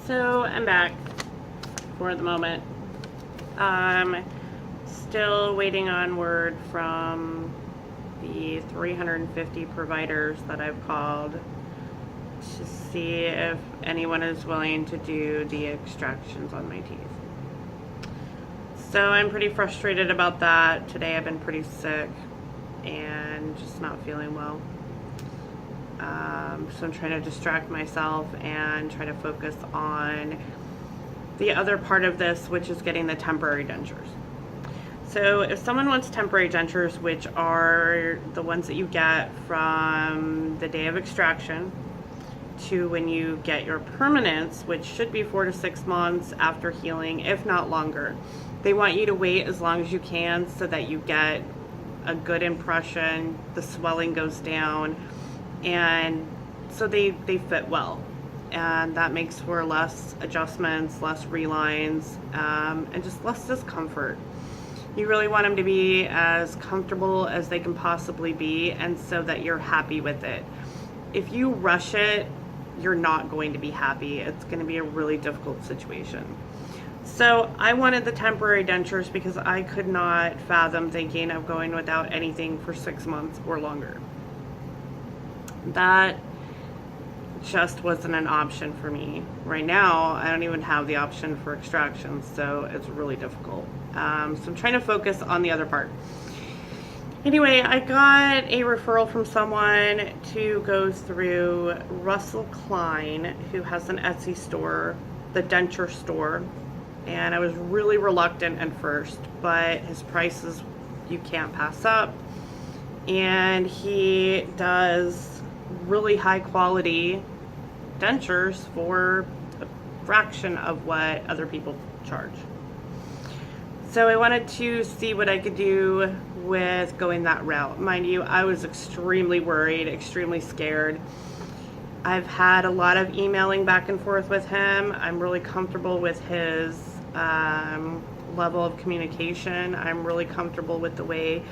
So I'm back for the moment. Still waiting on word from the 350 providers that I've called to see if anyone is willing to do the extractions on my teeth. So I'm pretty frustrated about that. Today I've been pretty sick and just not feeling well. So I'm trying to distract myself and try to focus on the other part of this, which is getting the temporary dentures. So if someone wants temporary dentures, which are the ones that you get from the day of extraction to when you get your permanents, which should be 4 to 6 months after healing, if not longer. They want you to wait as long as you can so that you get a good impression, the swelling goes down, and so they fit well. And that makes for less adjustments, less relines, and just less discomfort. You really want them to be as comfortable as they can possibly be, and so that you're happy with it. If you rush it, you're not going to be happy. It's going to be a really difficult situation. So I wanted the temporary dentures because I could not fathom thinking of going without anything for 6 months or longer. That just wasn't an option for me. Right now, I don't even have the option for extraction, so it's really difficult. So I'm trying to focus on the other part. Anyway, I got a referral from someone to go through Russell Klein, who has an Etsy store, the denture store, and I was really reluctant at first, but his prices you can't pass up, and he does really high quality dentures for a fraction of what other people charge. So I wanted to see what I could do with going that route. Mind you, I was extremely worried, extremely scared. I've had a lot of emailing back and forth with him. I'm really comfortable with his level of communication. I'm really comfortable with the way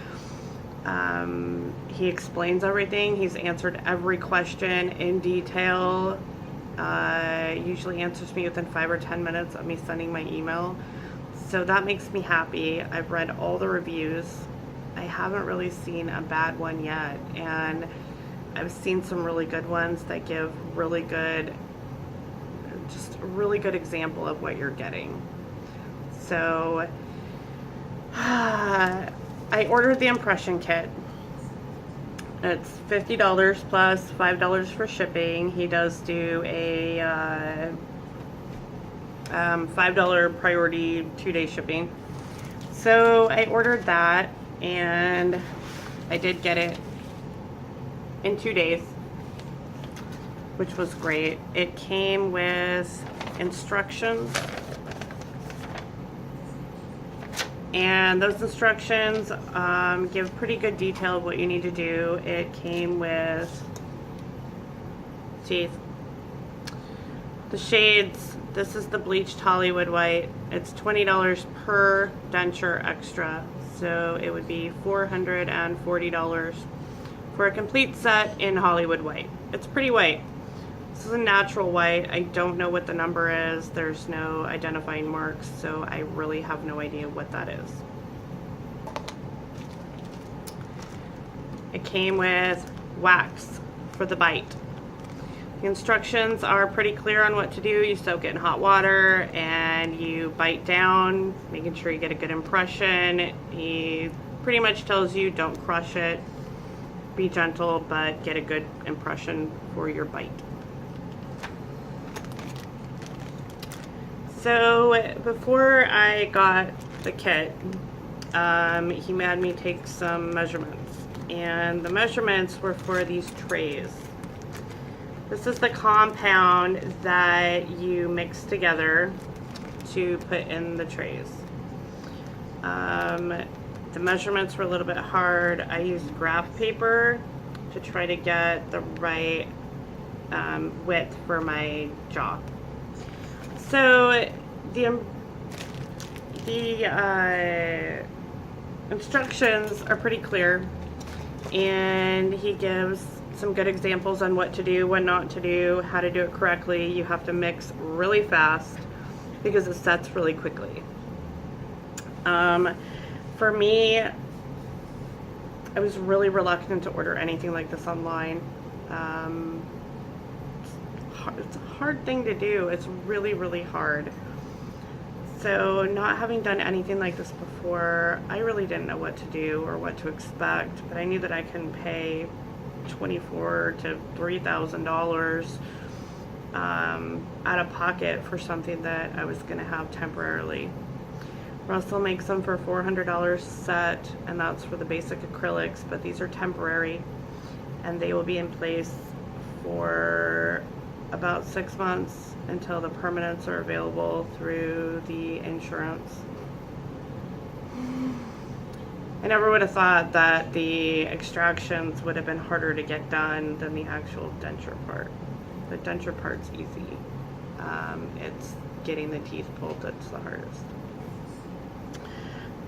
he explains everything. He's answered every question in detail. Usually answers me within 5 or 10 minutes of me sending my email. So that makes me happy. I've read all the reviews. I haven't really seen a bad one yet, and I've seen some really good ones that give really good, just a really good example of what you're getting. So I ordered the impression kit. It's $50 plus $5 for shipping. He does do a $5 priority 2-day shipping. So I ordered that, and I did get it in 2 days, which was great. It came with instructions, and those instructions give pretty good detail of what you need to do. It came with teeth, the shades. This is the bleached Hollywood white. It's $20 per denture extra, so it would be $440 for a complete set in Hollywood white. It's pretty white. This is a natural white. I don't know what the number is. There's no identifying marks, so I really have no idea what that is. It came with wax for the bite. The instructions are pretty clear on what to do. You soak it in hot water and you bite down, making sure you get a good impression. He pretty much tells you don't crush it, be gentle, but get a good impression for your bite. So before I got the kit, he had me take some measurements, and the measurements were for these trays. This is the compound that you mix together to put in the trays. The measurements were a little bit hard. I used graph paper to try to get the right width for my jaw. So the instructions are pretty clear, and he gives some good examples on what to do, what not to do, how to do it correctly. You have to mix really fast because it sets really quickly. For me, I was really reluctant to order anything like this online. It's a hard thing to do. It's really, really hard. So not having done anything like this before, I really didn't know what to do or what to expect, but I knew that I couldn't pay $2,400 to $3,000 out of pocket for something that I was going to have temporarily. Russell makes them for $400 a set, and that's for the basic acrylics, but these are temporary, and they will be in place for about 6 months until the permanents are available through the insurance. I never would have thought that the extractions would have been harder to get done than the actual denture part. The denture part's easy. It's getting the teeth pulled that's the hardest.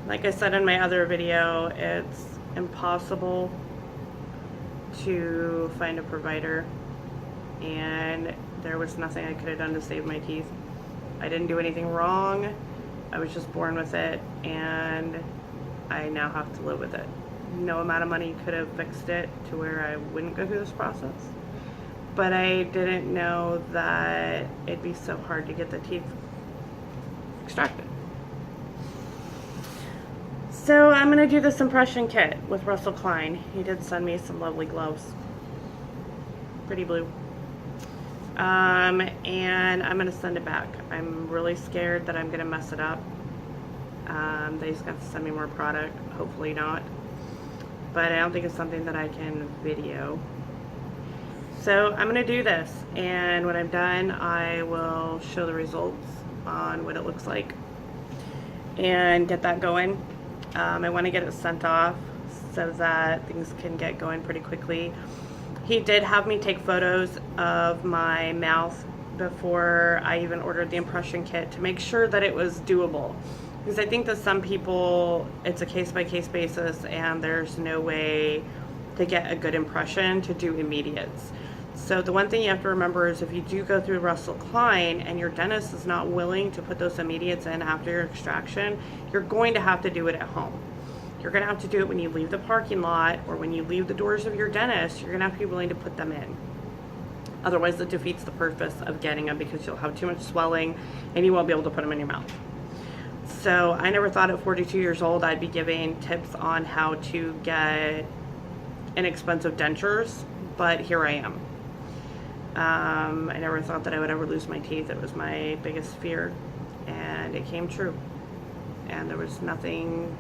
Like I said in my other video, it's impossible to find a provider, and there was nothing I could have done to save my teeth. I didn't do anything wrong. I was just born with it, and I now have to live with it. No amount of money could have fixed it to where I wouldn't go through this process. But I didn't know that it'd be so hard to get the teeth extracted. So I'm going to do this impression kit with Russell Klein. He did send me some lovely gloves. Pretty blue. And I'm going to send it back. I'm really scared that I'm going to mess it up. They just got to send me more product. Hopefully not. But I don't think it's something that I can video. So I'm going to do this. And when I'm done, I will show the results on what it looks like and get that going. I want to get it sent off so that things can get going pretty quickly. He did have me take photos of my mouth before I even ordered the impression kit to make sure that it was doable. Because I think that some people, it's a case-by-case basis and there's no way to get a good impression to do immediates. So the one thing you have to remember is if you do go through Russell Klein and your dentist is not willing to put those immediates in after your extraction, you're going to have to do it at home. You're going to have to do it when you leave the parking lot or when you leave the doors of your dentist. You're going to have to be willing to put them in. Otherwise, it defeats the purpose of getting them because you'll have too much swelling and you won't be able to put them in your mouth. So I never thought at 42 years old I'd be giving tips on how to get inexpensive dentures, but here I am. I never thought that I would ever lose my teeth. It was my biggest fear, and it came true. And there was nothing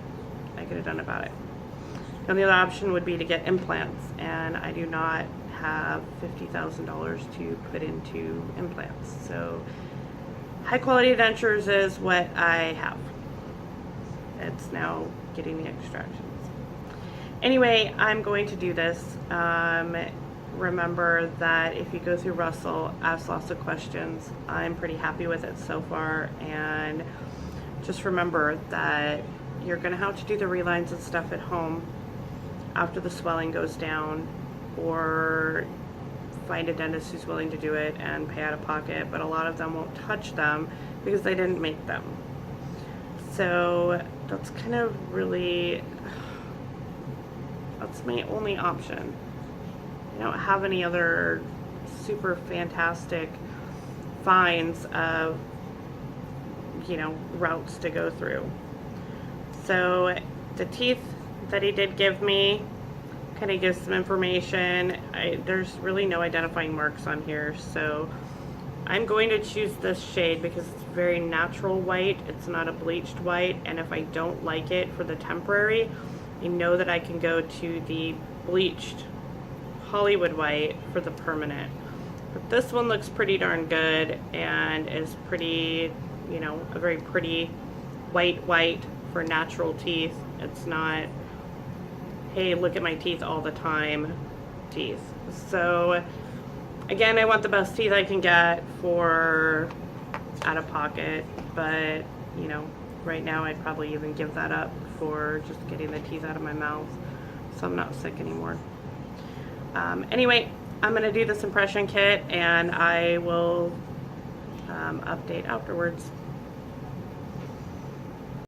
I could have done about it. The only other option would be to get implants, and I do not have $50,000 to put into implants. So high quality dentures is what I have. It's now getting the extractions. Anyway, I'm going to do this. Remember that if you go through Russell, ask lots of questions. I'm pretty happy with it so far, and just remember that you're going to have to do the relines and stuff at home after the swelling goes down, or find a dentist who's willing to do it and pay out of pocket, but a lot of them won't touch them because they didn't make them. So that's kind of really, that's my only option. I don't have any other super fantastic finds of, routes to go through. So the teeth that he did give me kind of gives some information. There's really no identifying marks on here, so I'm going to choose this shade because it's very natural white. It's not a bleached white, and if I don't like it for the temporary, I know that I can go to the bleached Hollywood white for the permanent. But this one looks pretty darn good and is pretty, a very pretty white for natural teeth. It's not, hey, look at my teeth all the time teeth. So again, I want the best teeth I can get for out of pocket, but right now I'd probably even give that up for just getting the teeth out of my mouth so I'm not sick anymore. Anyway, I'm going to do this impression kit and I will update afterwards.